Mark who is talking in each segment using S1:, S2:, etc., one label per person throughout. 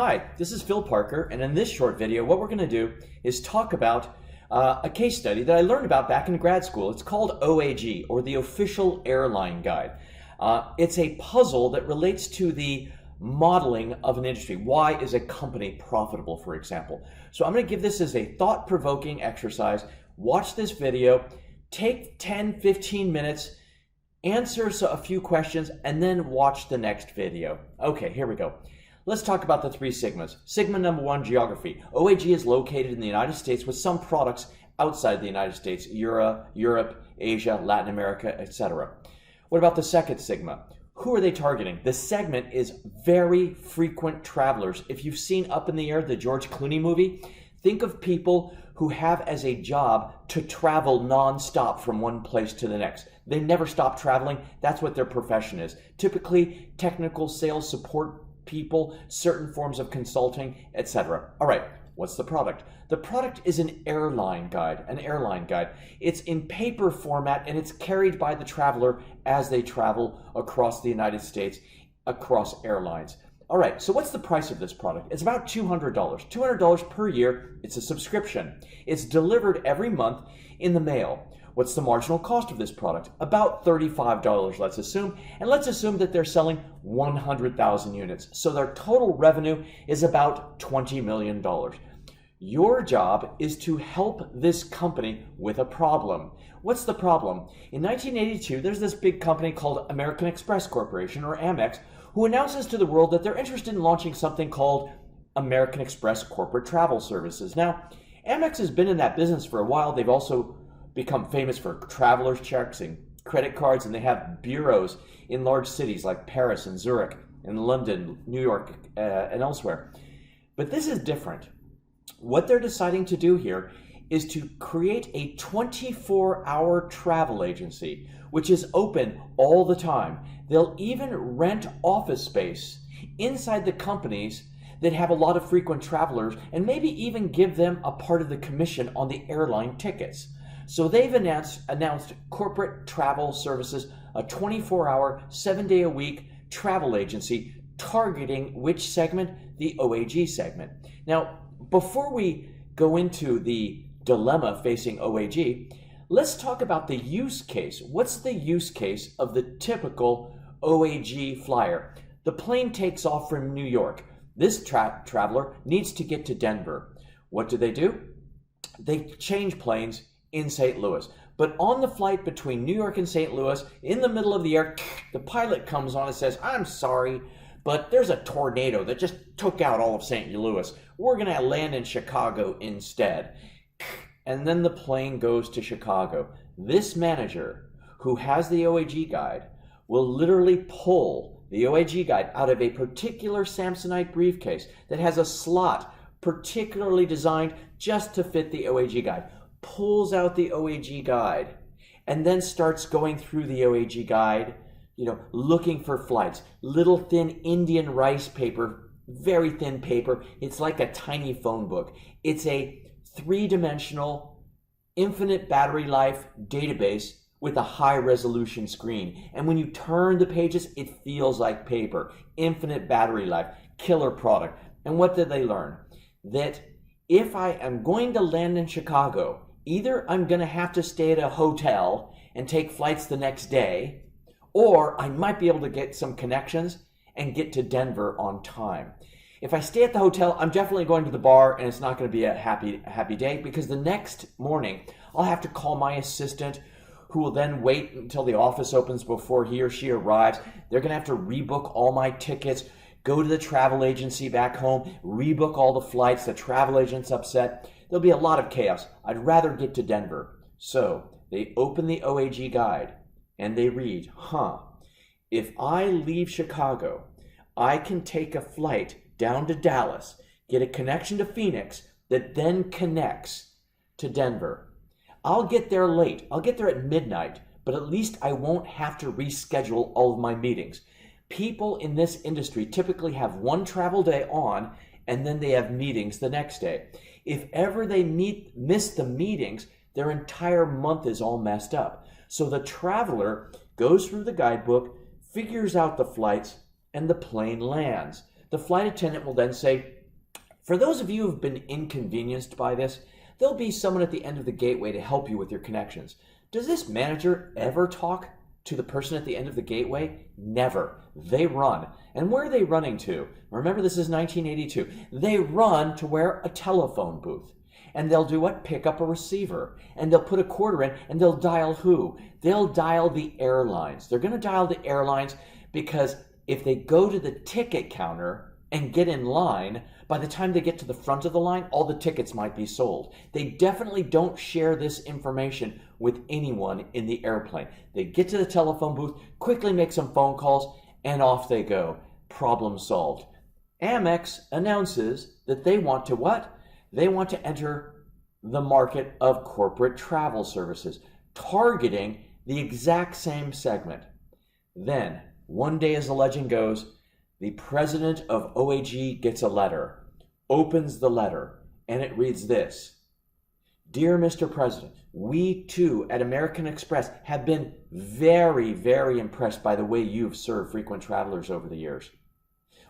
S1: Hi, this is Phil Parker, and in this short video, what we're going to do is talk about a case study that I learned about back in grad school. It's called OAG, or the Official Airline Guide. It's a puzzle that relates to the modeling of an industry. Why is a company profitable, for example? So I'm going to give this as a thought-provoking exercise. Watch this video, take 10-15 minutes, answer a few questions, and then watch the next video. Okay, here we go. Let's talk about the three sigmas. Sigma number one, geography. OAG is located in the United States with some products outside the United States, Europe, Asia, Latin America, etc. What about the second sigma? Who are they targeting? The segment is very frequent travelers. If you've seen Up in the Air, the George Clooney movie, think of people who have as a job to travel non-stop from one place to the next. They never stop traveling. That's what their profession is. Typically, technical sales support people, certain forms of consulting, etc. All right, what's the product? The product is an airline guide, It's in paper format and it's carried by the traveler as they travel across the United States, across airlines. All right, so what's the price of this product? It's about $200. $200 per year. It's a subscription. It's delivered every month in the mail. What's the marginal cost of this product? About $35, let's assume. And let's assume that they're selling 100,000 units. So their total revenue is about $20 million. Your job is to help this company with a problem. What's the problem? In 1982, there's this big company called American Express Corporation, or Amex, who announces to the world that they're interested in launching something called American Express Corporate Travel Services. Now, Amex has been in that business for a while. They've also become famous for traveler's checks and credit cards, and they have bureaus in large cities like Paris and Zurich and London, New York, and elsewhere. But this is different. What they're deciding to do here is to create a 24-hour travel agency, which is open all the time. They'll even rent office space inside the companies that have a lot of frequent travelers, and maybe even give them a part of the commission on the airline tickets. So they've announced Corporate Travel Services, a 24-hour, 7-day-a-week travel agency targeting which segment? The OAG segment. Now, before we go into the dilemma facing OAG, let's talk about the use case. What's the use case of the typical OAG flyer? The plane takes off from New York. This traveler needs to get to Denver. What do? They change planes in St. Louis. But on the flight between New York and St. Louis, in the middle of the air, the pilot comes on and says, "I'm sorry, but there's a tornado that just took out all of St. Louis. We're going to land in Chicago instead." And then the plane goes to Chicago. This manager, who has the OAG guide, will literally pull the OAG guide out of a particular Samsonite briefcase that has a slot particularly designed just to fit the OAG guide. Pulls out the OAG guide and then starts going through the OAG guide, looking for flights. Little thin Indian rice paper, very thin paper. It's like a tiny phone book. It's a three-dimensional, infinite battery life database with a high-resolution screen. And when you turn the pages, it feels like paper. Infinite battery life, killer product. And what did they learn? That if I am going to land in Chicago, either I'm going to have to stay at a hotel and take flights the next day, or I might be able to get some connections and get to Denver on time. If I stay at the hotel, I'm definitely going to the bar, and it's not going to be a happy day, because the next morning I'll have to call my assistant, who will then wait until the office opens before he or she arrives. They're going to have to rebook all my tickets, go to the travel agency back home, rebook all the flights. The travel agent's upset. There'll be a lot of chaos. I'd rather get to Denver. So they open the OAG guide and they read, if I leave Chicago, I can take a flight down to Dallas, get a connection to Phoenix that then connects to Denver. I'll get there late. I'll get there at midnight, but at least I won't have to reschedule all of my meetings. People in this industry typically have one travel day on, and then they have meetings the next day. If ever they miss the meetings, their entire month is all messed up. So the traveler goes through the guidebook, figures out the flights, and the plane lands. the flight attendant will then say, for those of you who've been inconvenienced by this, there'll be someone at the end of the gateway to help you with your connections. Does this manager ever talk to the person at the end of the gateway? Never. They run. And where are they running to? Remember, this is 1982. They run to where? A telephone booth. And they'll do what? Pick up a receiver. And they'll put a quarter in, and they'll dial who? They'll dial the airlines. They're going to dial the airlines because if they go to the ticket counter and get in line, by the time they get to the front of the line, all the tickets might be sold. They definitely don't share this information with anyone in the airplane. They get to the telephone booth, quickly make some phone calls, and off they go. Problem solved. Amex announces that they want to what? They want to enter the market of corporate travel services, targeting the exact same segment. Then, one day as the legend goes, the president of OAG gets a letter, opens the letter, and it reads this. Dear Mr. President, we too at American Express have been very, very impressed by the way you've served frequent travelers over the years.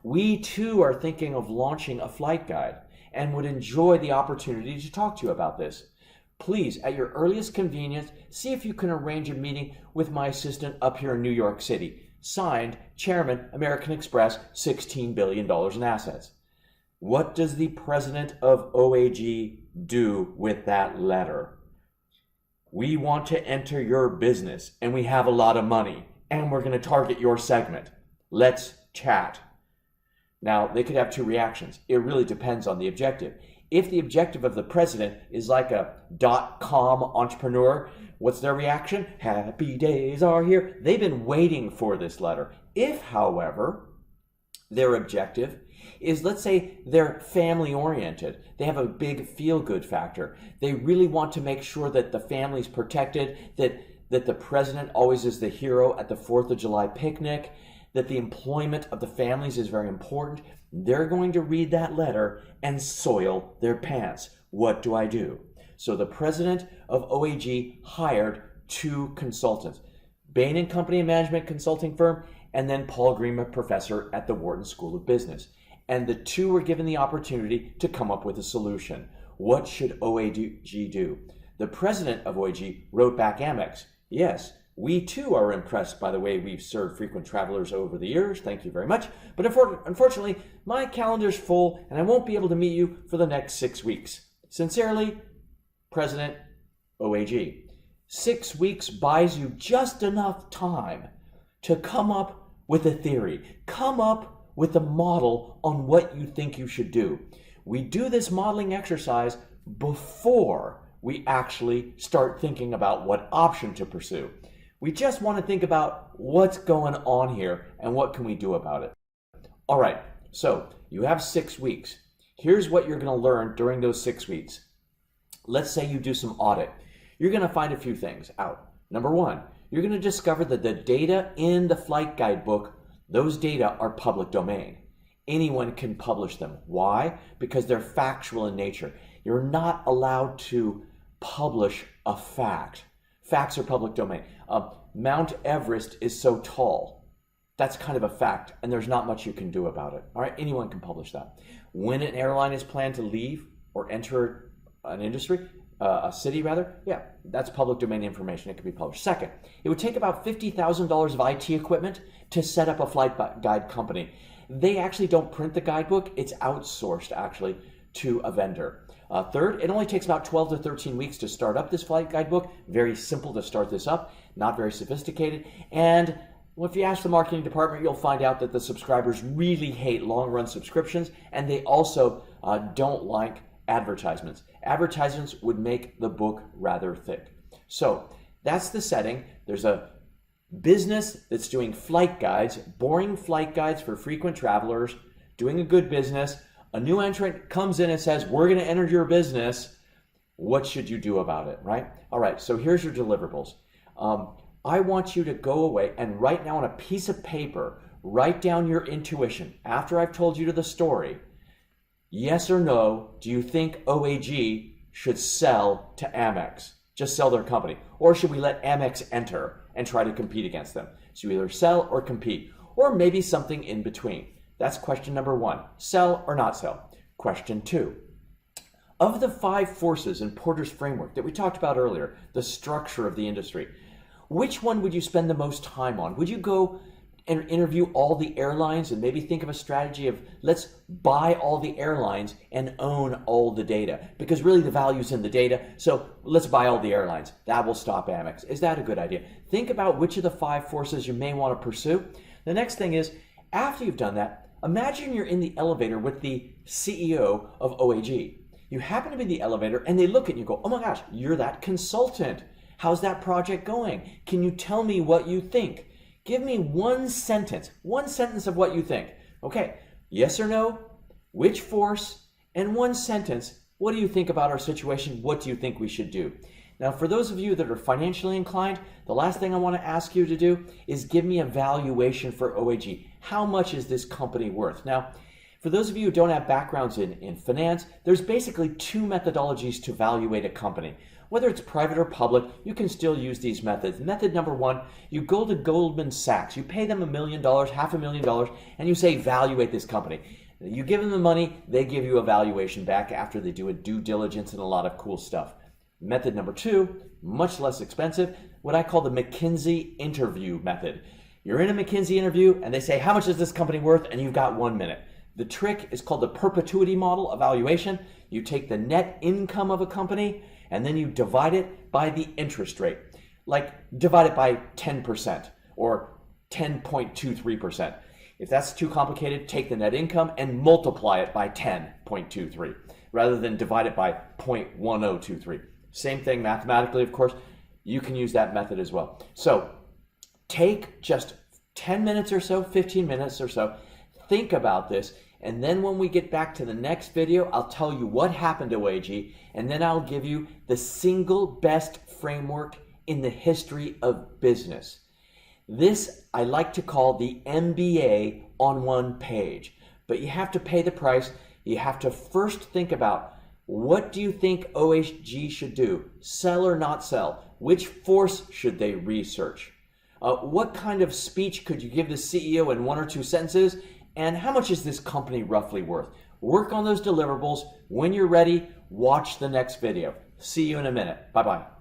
S1: We too are thinking of launching a flight guide and would enjoy the opportunity to talk to you about this. Please, at your earliest convenience, see if you can arrange a meeting with my assistant up here in New York City. Signed, Chairman, American Express, $16 billion in assets. What does the president of OAG do with that letter? We want to enter your business, and we have a lot of money, and we're going to target your segment. Let's chat. Now, they could have two reactions. It really depends on the objective. If the objective of the president is like a .com entrepreneur, what's their reaction? Happy days are here. They've been waiting for this letter. If, however, their objective is, let's say, they're family-oriented. They have a big feel-good factor. They really want to make sure that the family's protected, that the president always is the hero at the 4th of July picnic, that the employment of the families is very important. They're going to read that letter and soil their pants. What do I do? So the president of OAG hired two consultants, Bain & Company, a management consulting firm, and then Paul Green, a professor at the Wharton School of Business. And the two were given the opportunity to come up with a solution. What should OAG do? The president of OAG wrote back Amex, yes, we too are impressed by the way we've served frequent travelers over the years. Thank you very much. But unfortunately, my calendar's full and I won't be able to meet you for the next 6 weeks. Sincerely, President OAG. 6 weeks buys you just enough time to come up with a theory, come up with a model on what you think you should do. We do this modeling exercise before we actually start thinking about what option to pursue. We just want to think about what's going on here and what can we do about it. All right, so you have 6 weeks. Here's what you're going to learn during those 6 weeks. Let's say you do some audit. You're going to find a few things out. Number one, you're going to discover that the data in the flight guide book, those data are public domain. Anyone can publish them. Why? Because they're factual in nature. You're not allowed to publish a fact. Facts are public domain. Mount Everest is so tall. That's kind of a fact, and there's not much you can do about it. All right, anyone can publish that. When an airline is planned to leave or enter an industry, a city rather, yeah, that's public domain information. It can be published. Second, it would take about $50,000 of IT equipment to set up a flight guide company. They actually don't print the guidebook. It's outsourced actually to a vendor. Third, it only takes about 12 to 13 weeks to start up this flight guidebook. Very simple to start this up, not very sophisticated. And well, if you ask the marketing department, you'll find out that the subscribers really hate long-run subscriptions, and they also don't like advertisements. Advertisements would make the book rather thick. So that's the setting. There's a business that's doing flight guides, boring flight guides for frequent travelers, doing a good business. A new entrant comes in and says, we're going to enter your business. What should you do about it, right? All right, so here's your deliverables. I want you to go away and right now on a piece of paper, write down your intuition. After I've told you the story, yes or no, do you think OAG should sell to Amex? Just sell their company. Or should we let Amex enter and try to compete against them? So you either sell or compete, or maybe something in between. That's question number 1. Sell or not sell? Question 2. Of the 5 forces in Porter's framework that we talked about earlier, the structure of the industry, which one would you spend the most time on? Would you go and interview all the airlines and maybe think of a strategy of let's buy all the airlines and own all the data? Because really the value's in the data, so let's buy all the airlines. That will stop Amex. Is that a good idea? Think about which of the 5 forces you may want to pursue. The next thing is, after you've done that, imagine you're in the elevator with the CEO of OAG. You happen to be in the elevator and they look at you and go, oh my gosh, you're that consultant. How's that project going? Can you tell me what you think? Give me one sentence of what you think. Okay, yes or no, which force, and one sentence. What do you think about our situation? What do you think we should do? Now, for those of you that are financially inclined, the last thing I want to ask you to do is give me a valuation for OAG. How much is this company worth? Now, for those of you who don't have backgrounds in finance, there's basically 2 methodologies to evaluate a company. Whether it's private or public, you can still use these methods. Method number 1, you go to Goldman Sachs, you pay them $1 million, $500,000, and you say, evaluate this company. You give them the money, they give you a valuation back after they do a due diligence and a lot of cool stuff. Method number 2, much less expensive, what I call the Mckinsey interview method. You're in a Mckinsey interview and they say, how much is this company worth? And you've got 1 minute. The trick is called the perpetuity model evaluation. You take the net income of a company and then you divide it by the interest rate. Like divide it by 10% or 10.23%. If that's too complicated, take the net income and multiply it by 10.23 rather than divide it by 0.1023. Same thing mathematically, of course. You can use that method as well. So take just 10 minutes or so, 15 minutes or so, think about this, and then when we get back to the next video, I'll tell you what happened to OAG, and then I'll give you the single best framework in the history of business. This I like to call the MBA on 1 page, but you have to pay the price. You have to first think about, what do you think OAG should do? Sell or not sell? Which force should they research? What kind of speech could you give the CEO in 1 or 2 sentences? And how much is this company roughly worth? Work on those deliverables. When you're ready, watch the next video. See you in a minute. Bye-bye.